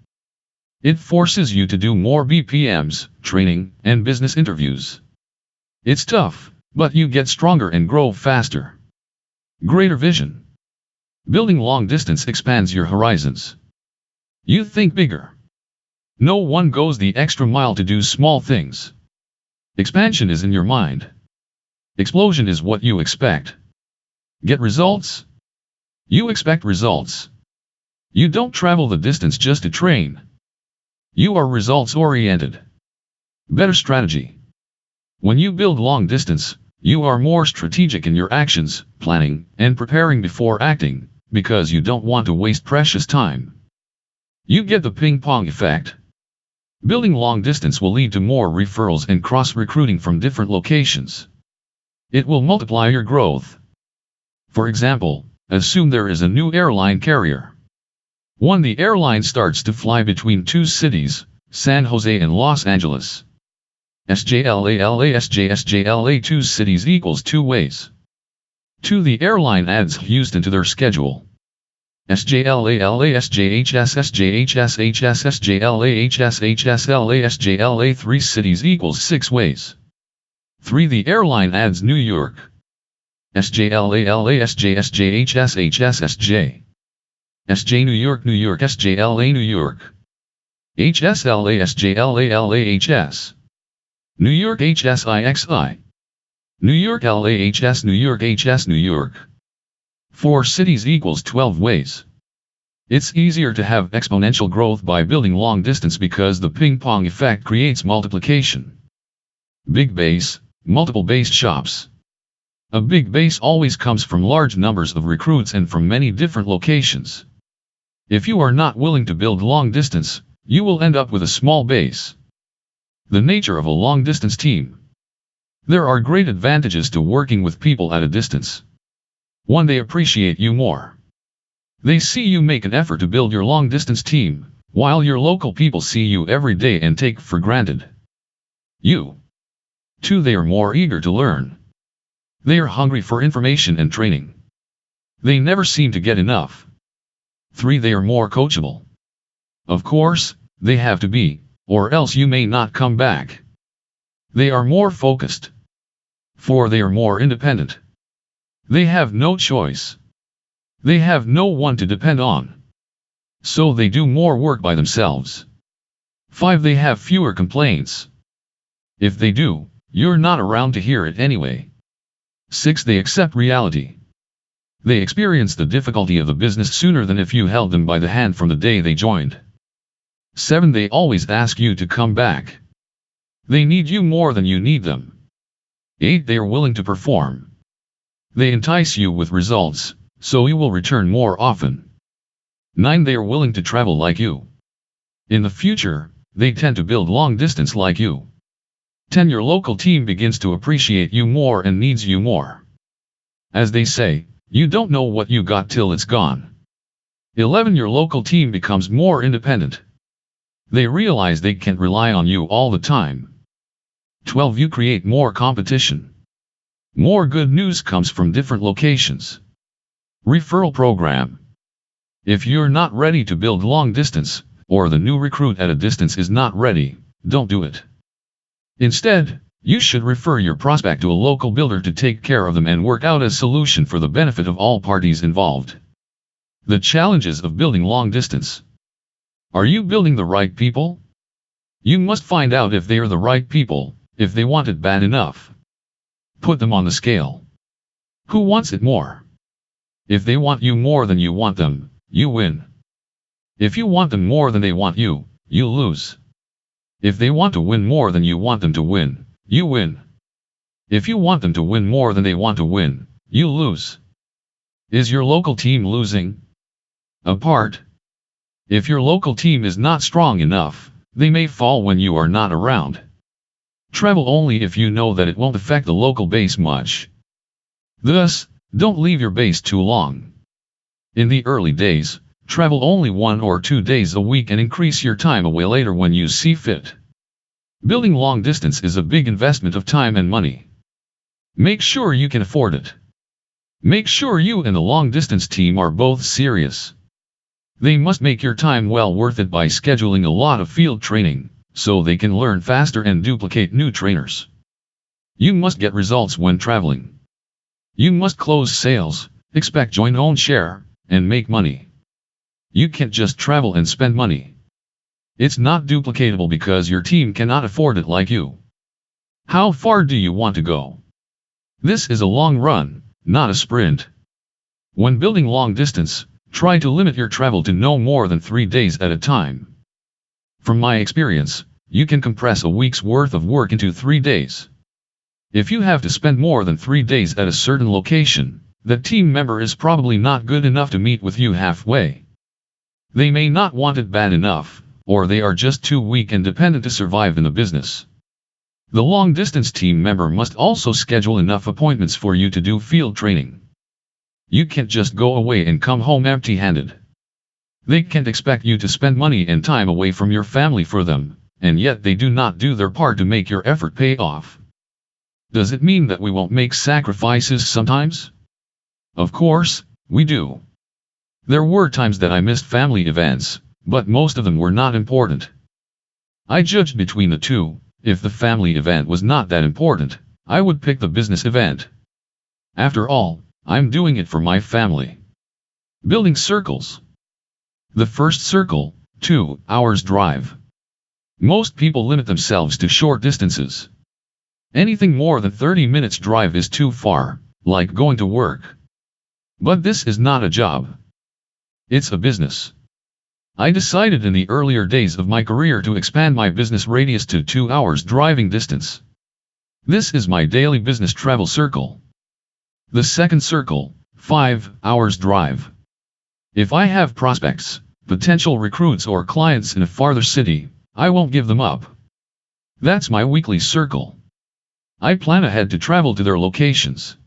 It forces you to do more BPMs, training, and business interviews. It's tough, but you get stronger and grow faster. Greater vision. Building long distance expands your horizons. You think bigger. No one goes the extra mile to do small things. Expansion is in your mind. Explosion is what you expect. Get results? You expect results. You don't travel the distance just to train. You are results-oriented. Better strategy. When you build long distance, you are more strategic in your actions, planning, and preparing before acting, because you don't want to waste precious time. You get the ping-pong effect. Building long distance will lead to more referrals and cross-recruiting from different locations. It will multiply your growth. For example, assume there is a new airline carrier. When the airline starts to fly between 2 cities, San Jose and Los Angeles. SJLA 2 cities equals 2 ways. 2. The airline adds Houston to their schedule. SJLA SJLA 3 cities equals 6 ways. 3. The airline adds New York. SJ New York SJLA New York. HS New York HSIXI. New York LAHS New York HS New York. 4 cities equals 12 ways. It's easier to have exponential growth by building long distance because the ping-pong effect creates multiplication. Big base, multiple base shops. A big base always comes from large numbers of recruits and from many different locations. If you are not willing to build long distance, you will end up with a small base. The nature of a long distance team. There are great advantages to working with people at a distance. 1. They appreciate you more. They see you make an effort to build your long distance team, while your local people see you every day and take for granted. 2. They are more eager to learn. They are hungry for information and training. They never seem to get enough. 3. They are more coachable. Of course, they have to be, or else you may not come back. They are more focused. 4. They are more independent. They have no choice. They have no one to depend on. So they do more work by themselves. 5. They have fewer complaints. If they do, you're not around to hear it anyway. 6. They accept reality. They experience the difficulty of the business sooner than if you held them by the hand from the day they joined. 7. They always ask you to come back. They need you more than you need them. 8. They are willing to perform. They entice you with results, so you will return more often. 9. They are willing to travel like you. In the future, they tend to build long distance like you. 10. Your local team begins to appreciate you more and needs you more. As they say, you don't know what you got till it's gone. 11. Your local team becomes more independent. They realize they can't rely on you all the time. 12. You create more competition. More good news comes from different locations. Referral program. If you're not ready to build long distance, or the new recruit at a distance is not ready, don't do it. Instead, you should refer your prospect to a local builder to take care of them and work out a solution for the benefit of all parties involved. The challenges of building long distance. Are you building the right people? You must find out if they are the right people, if they want it bad enough. Put them on the scale. Who wants it more? If they want you more than you want them, you win. If you want them more than they want you, you lose. If they want to win more than you want them to win, you win. If you want them to win more than they want to win, you lose. Is your local team losing? Apart. If your local team is not strong enough, they may fall when you are not around. Travel only if you know that it won't affect the local base much. Thus, don't leave your base too long. In the early days, travel only 1 or 2 days a week and increase your time away later when you see fit. Building long distance is a big investment of time and money. Make sure you can afford it. Make sure you and the long distance team are both serious. They must make your time well worth it by scheduling a lot of field training, so they can learn faster and duplicate new trainers. You must get results when traveling. You must close sales, expect joint own share, and make money. You can't just travel and spend money. It's not duplicatable because your team cannot afford it like you. How far do you want to go? This is a long run, not a sprint. When building long distance, try to limit your travel to no more than 3 days at a time. From my experience, you can compress a week's worth of work into 3 days. If you have to spend more than 3 days at a certain location, that team member is probably not good enough to meet with you halfway. They may not want it bad enough, or they are just too weak and dependent to survive in the business. The long-distance team member must also schedule enough appointments for you to do field training. You can't just go away and come home empty-handed. They can't expect you to spend money and time away from your family for them, and yet they do not do their part to make your effort pay off. Does it mean that we won't make sacrifices sometimes? Of course, we do. There were times that I missed family events, but most of them were not important. I judged between the two. If the family event was not that important, I would pick the business event. After all, I'm doing it for my family. Building circles. The first circle, 2 hours drive. Most people limit themselves to short distances. Anything more than 30 minutes drive is too far, like going to work. But this is not a job. It's a business. I decided in the earlier days of my career to expand my business radius to 2 hours driving distance. This is my daily business travel circle. The second circle, 5 hours drive. If I have prospects, potential recruits or clients in a farther city, I won't give them up. That's my weekly circle. I plan ahead to travel to their locations.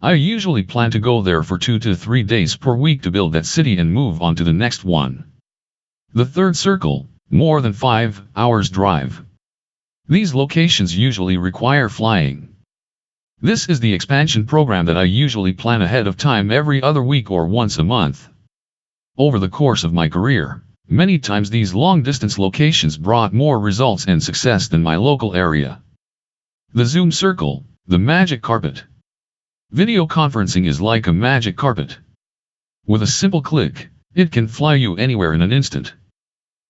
I usually plan to go there for 2 to 3 days per week to build that city and move on to the next one. The third circle, more than 5 hours drive. These locations usually require flying. This is the expansion program that I usually plan ahead of time every other week or once a month. Over the course of my career, many times these long-distance locations brought more results and success than my local area. The Zoom circle, the magic carpet. Video conferencing is like a magic carpet. With a simple click, it can fly you anywhere in an instant.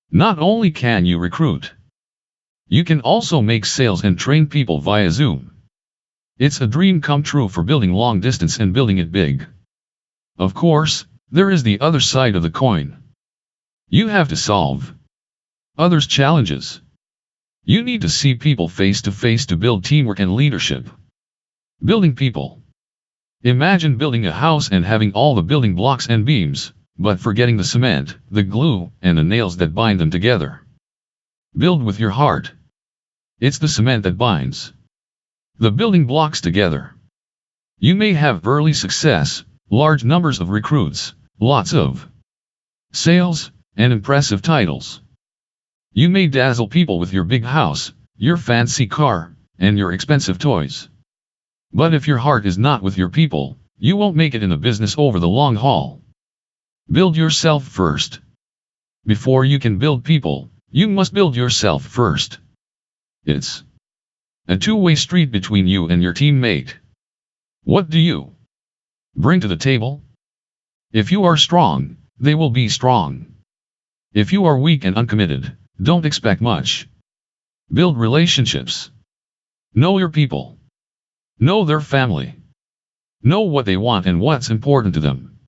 Not only can you recruit, you can also make sales and train people via Zoom. It's a dream come true for building long distance and building it big. Of course, there is the other side of the coin. You have to solve others' challenges. You need to see people face to face to build teamwork and leadership. Building people. Imagine building a house and having all the building blocks and beams, but forgetting the cement, the glue, and the nails that bind them together. Build with your heart. It's the cement that binds the building blocks together. You may have early success, large numbers of recruits, lots of sales, and impressive titles. You may dazzle people with your big house, your fancy car, and your expensive toys. But if your heart is not with your people, you won't make it in the business over the long haul. Build yourself first. Before you can build people, you must build yourself first. It's a two-way street between you and your teammate. What do you bring to the table? If you are strong, they will be strong. If you are weak and uncommitted, don't expect much. Build relationships. Know your people. Know their family. Know what they want and what's important to them.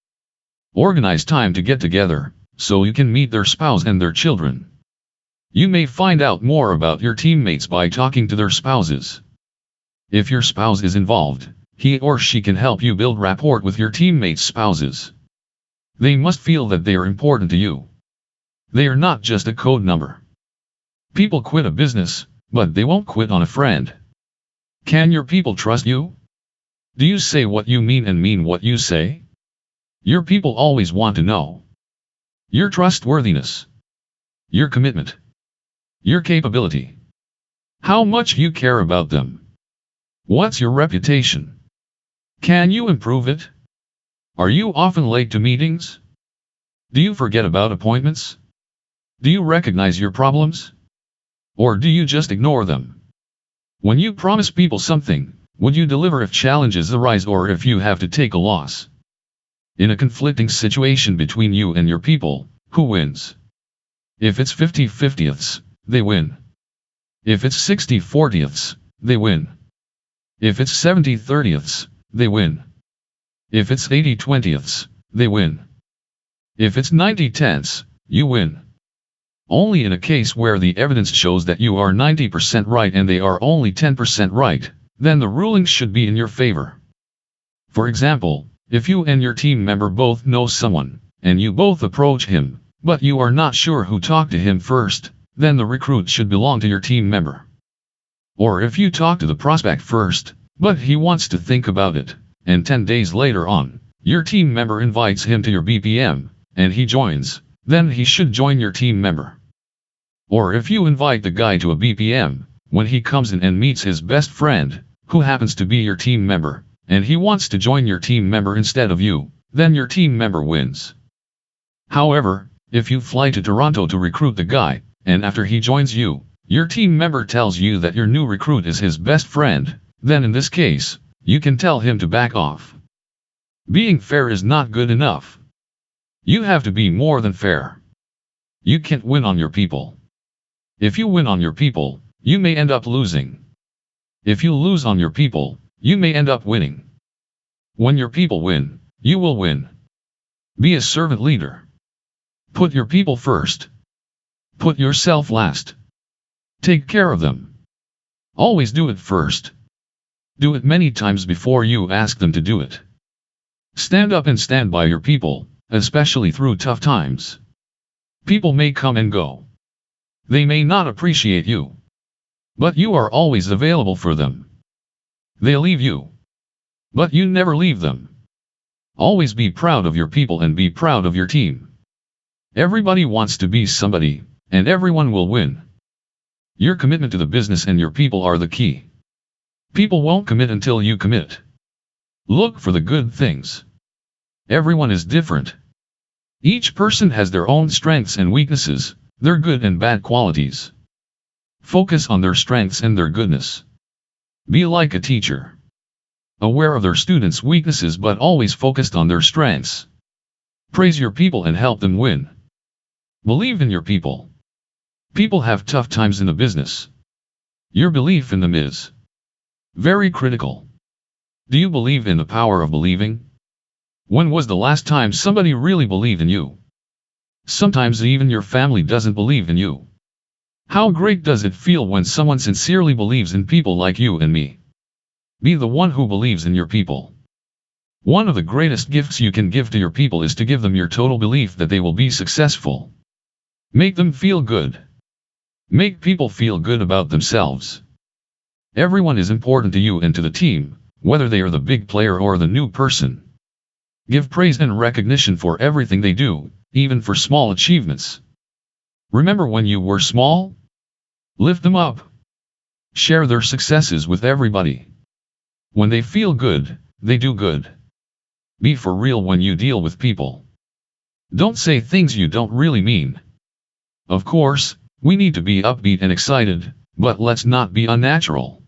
Organize time to get together, so you can meet their spouse and their children. You may find out more about your teammates by talking to their spouses. If your spouse is involved, he or she can help you build rapport with your teammates' spouses. They must feel that they are important to you. They are not just a code number. People quit a business, but they won't quit on a friend. Can your people trust you? Do you say what you mean and mean what you say? Your people always want to know your trustworthiness, your commitment, your capability, how much you care about them. What's your reputation? Can you improve it? Are you often late to meetings? Do you forget about appointments? Do you recognize your problems? Or do you just ignore them? When you promise people something, would you deliver if challenges arise or if you have to take a loss? In a conflicting situation between you and your people, who wins? If it's 50-50ths, they win. If it's 60-40ths, they win. If it's 70-30ths, they win. If it's 80-20ths, they win. If it's 90-10ths, you win. Only in a case where the evidence shows that you are 90% right and they are only 10% right, then the ruling should be in your favor. For example, if you and your team member both know someone, and you both approach him, but you are not sure who talked to him first, then the recruit should belong to your team member. Or if you talk to the prospect first, but he wants to think about it, and 10 days later on, your team member invites him to your BPM, and he joins, then he should join your team member. Or if you invite the guy to a BPM, when he comes in and meets his best friend, who happens to be your team member, and he wants to join your team member instead of you, then your team member wins. However, if you fly to Toronto to recruit the guy, and after he joins you, your team member tells you that your new recruit is his best friend, then in this case, you can tell him to back off. Being fair is not good enough. You have to be more than fair. You can't win on your people. If you win on your people, you may end up losing. If you lose on your people, you may end up winning. When your people win, you will win. Be a servant leader. Put your people first. Put yourself last. Take care of them. Always do it first. Do it many times before you ask them to do it. Stand up and stand by your people, especially through tough times. People may come and go. They may not appreciate you. But you are always available for them. They leave you. But you never leave them. Always be proud of your people and be proud of your team. Everybody wants to be somebody, and everyone will win. Your commitment to the business and your people are the key. People won't commit until you commit. Look for the good things. Everyone is different. Each person has their own strengths and weaknesses, their good and bad qualities. Focus on their strengths and their goodness. Be like a teacher. Aware of their students' weaknesses but always focused on their strengths. Praise your people and help them win. Believe in your people. People have tough times in the business. Your belief in them is very critical. Do you believe in the power of believing? When was the last time somebody really believed in you? Sometimes even your family doesn't believe in you. How great does it feel when someone sincerely believes in people like you and me? Be the one who believes in your people. One of the greatest gifts you can give to your people is to give them your total belief that they will be successful. Make them feel good. Make people feel good about themselves. Everyone is important to you and to the team, whether they are the big player or the new person. Give praise and recognition for everything they do, even for small achievements. Remember when you were small? Lift them up. Share their successes with everybody. When they feel good, they do good. Be for real when you deal with people. Don't say things you don't really mean. Of course, we need to be upbeat and excited, but let's not be unnatural.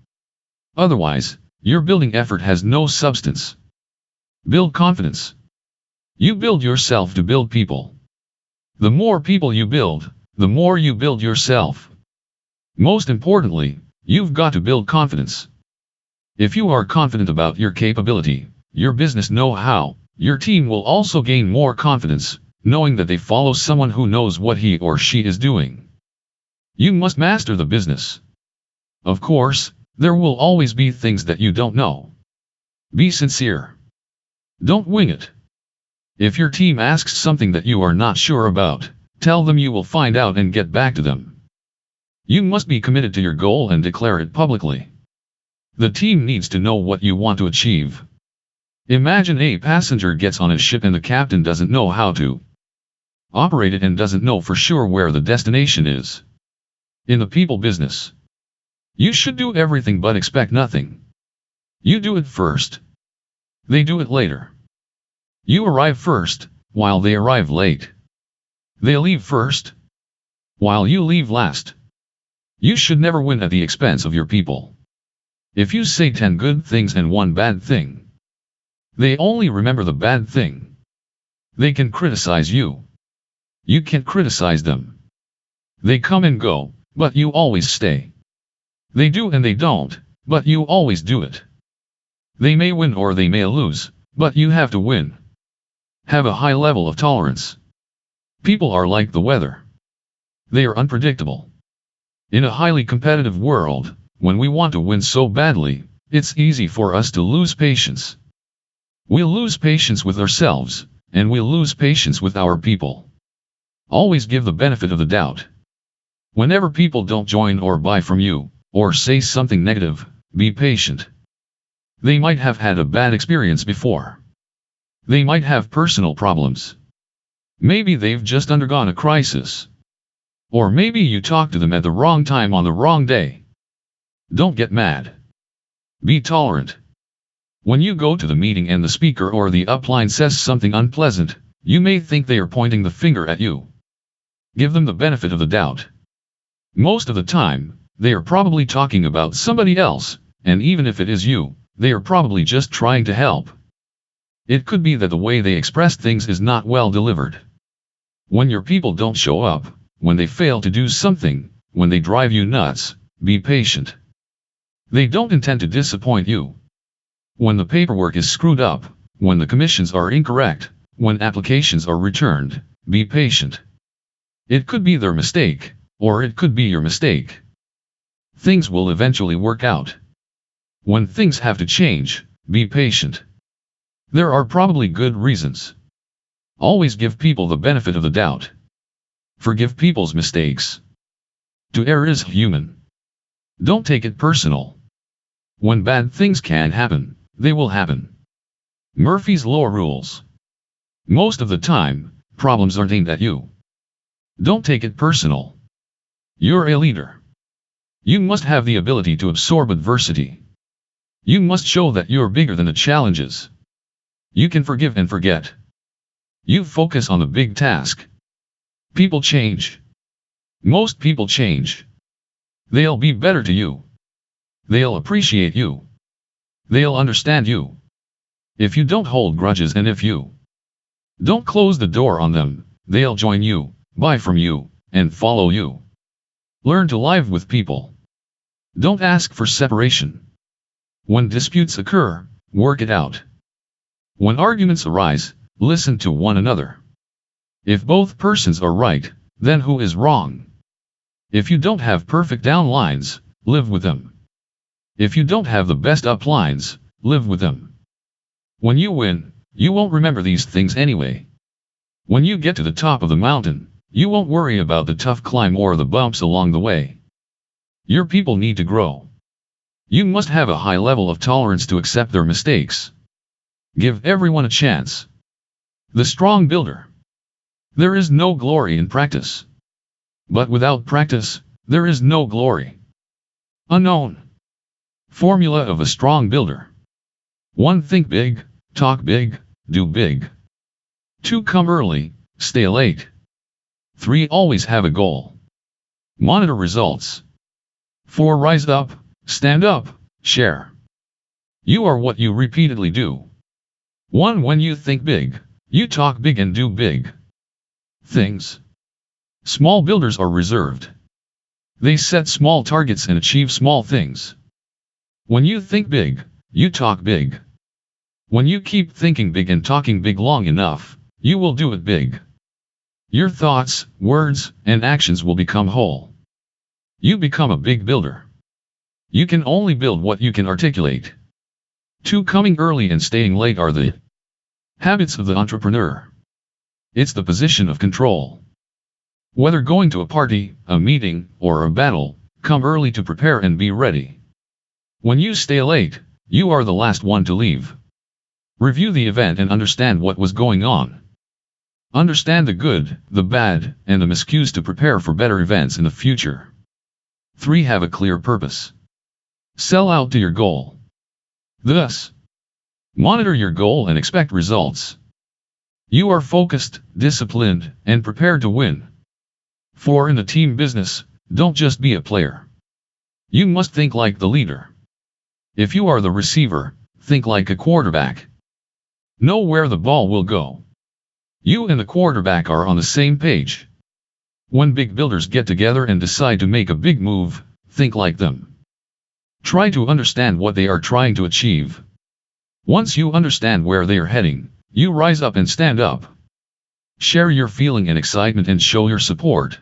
Otherwise, your building effort has no substance. Build confidence. You build yourself to build people. The more people you build, the more you build yourself. Most importantly, you've got to build confidence. If you are confident about your capability, your business know-how, your team will also gain more confidence, knowing that they follow someone who knows what he or she is doing. You must master the business. Of course, there will always be things that you don't know. Be sincere. Don't wing it. If your team asks something that you are not sure about, tell them you will find out and get back to them. You must be committed to your goal and declare it publicly. The team needs to know what you want to achieve. Imagine a passenger gets on a ship and the captain doesn't know how to operate it and doesn't know for sure where the destination is. In the people business, you should do everything but expect nothing. You do it first. They do it later. You arrive first, while they arrive late. They leave first, while you leave last. You should never win at the expense of your people. If you say 10 good things and 1 bad thing, they only remember the bad thing. They can criticize you. You can't criticize them. They come and go, but you always stay. They do and they don't, but you always do it. They may win or they may lose, but you have to win. Have a high level of tolerance. People are like the weather. They are unpredictable. In a highly competitive world, when we want to win so badly, it's easy for us to lose patience. We'll lose patience with ourselves, and we'll lose patience with our people. Always give the benefit of the doubt. Whenever people don't join or buy from you, or say something negative, be patient. They might have had a bad experience before. They might have personal problems. Maybe they've just undergone a crisis. Or maybe you talked to them at the wrong time on the wrong day. Don't get mad. Be tolerant. When you go to the meeting and the speaker or the upline says something unpleasant, you may think they are pointing the finger at you. Give them the benefit of the doubt. Most of the time, they are probably talking about somebody else, and even if it is you, they are probably just trying to help. It could be that the way they express things is not well delivered. When your people don't show up, when they fail to do something, when they drive you nuts, be patient. They don't intend to disappoint you. When the paperwork is screwed up, when the commissions are incorrect, when applications are returned, be patient. It could be their mistake, or it could be your mistake. Things will eventually work out. When things have to change, be patient. There are probably good reasons. Always give people the benefit of the doubt. Forgive people's mistakes. To err is human. Don't take it personal. When bad things can happen, they will happen. Murphy's Law rules. Most of the time, problems aren't aimed at you. Don't take it personal. You're a leader. You must have the ability to absorb adversity. You must show that you're bigger than the challenges. You can forgive and forget. You focus on the big task. People change. Most people change. They'll be better to you. They'll appreciate you. They'll understand you. If you don't hold grudges and if you don't close the door on them, they'll join you, buy from you, and follow you. Learn to live with people. Don't ask for separation. When disputes occur, work it out. When arguments arise, listen to one another. If both persons are right, then who is wrong? If you don't have perfect downlines, live with them. If you don't have the best uplines, live with them. When you win, you won't remember these things anyway. When you get to the top of the mountain, you won't worry about the tough climb or the bumps along the way. Your people need to grow. You must have a high level of tolerance to accept their mistakes. Give everyone a chance. The strong builder. There is no glory in practice. But without practice, there is no glory. Unknown. Formula of a strong builder. 1. Think big, talk big, do big. 2. Come early, Stay late. 3. Always have a goal. Monitor results. 4. Rise up, stand up, share. You are what you repeatedly do. 1. When you think big, you talk big and do big things. Small builders are reserved. They set small targets and achieve small things. When you think big, you talk big. When you keep thinking big and talking big long enough, you will do it big. Your thoughts, words, and actions will become whole. You become a big builder. You can only build what you can articulate. 2. Coming early and staying late are the habits of the entrepreneur. It's the position of control. Whether going to a party, a meeting, or a battle, come early to prepare and be ready. When you stay late, you are the last one to leave. Review the event and understand what was going on. Understand the good, the bad, and the miscues to prepare for better events in the future. 3. Have a clear purpose. Sell out to your goal. Thus, monitor your goal and expect results. You are focused, disciplined, and prepared to win. 4. In the team business, don't just be a player. You must think like the leader. If you are the receiver, think like a quarterback. Know where the ball will go. You and the quarterback are on the same page. When big builders get together and decide to make a big move, think like them. Try to understand what they are trying to achieve. Once you understand where they are heading, you rise up and stand up. Share your feeling and excitement and show your support.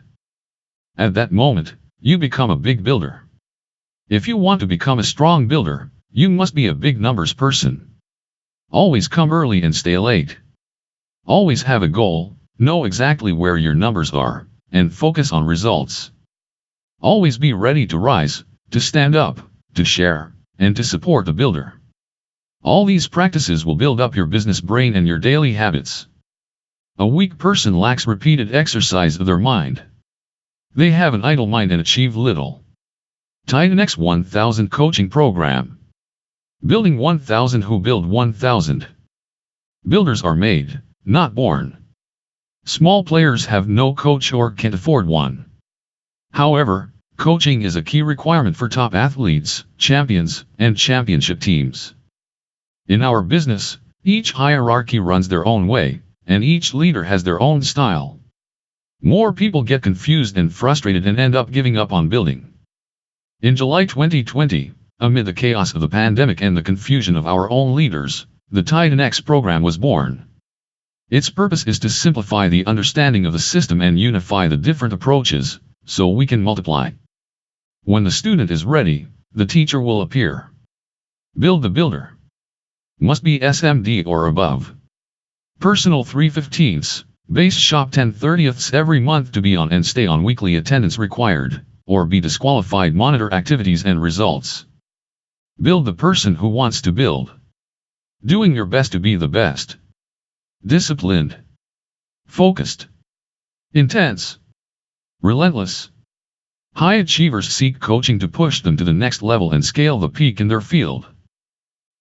At that moment, you become a big builder. If you want to become a strong builder, you must be a big numbers person. Always come early and stay late. Always have a goal, know exactly where your numbers are, and focus on results. Always be ready to rise, to stand up, to share, and to support the builder. All these practices will build up your business brain and your daily habits. A weak person lacks repeated exercise of their mind. They have an idle mind and achieve little. Titan X 1000 Coaching Program. Building 1000 who build 1000. Builders are made, not born. Small players have no coach or can't afford one. However, coaching is a key requirement for top athletes, champions, and championship teams. In our business, each hierarchy runs their own way, and each leader has their own style. More people get confused and frustrated and end up giving up on building. In July 2020, amid the chaos of the pandemic and the confusion of our own leaders, the Titan X program was born. Its purpose is to simplify the understanding of the system and unify the different approaches, so we can multiply. When the student is ready, the teacher will appear. Build the builder. Must be SMD or above. Personal 3/15, base shop 10/30 every month to be on and stay on weekly attendance required, or be disqualified. Monitor activities and results. Build the person who wants to build. Doing your best to be the best. Disciplined. Focused. Intense. Relentless. High achievers seek coaching to push them to the next level and scale the peak in their field.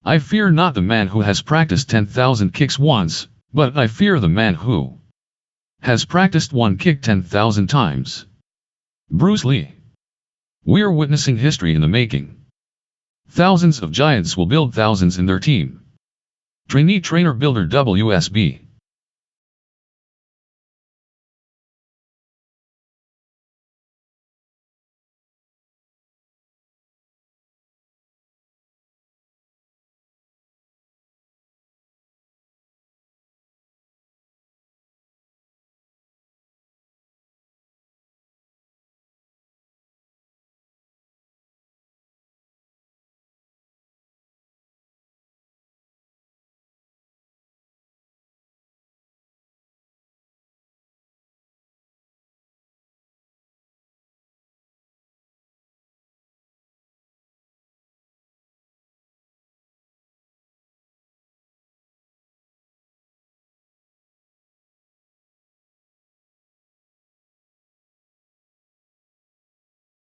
I fear not the man who has practiced 10,000 kicks once, but I fear the man who has practiced one kick 10,000 times. Bruce Lee. We're witnessing history in the making. Thousands of giants will build thousands in their team. Trainee Trainer Builder WSB.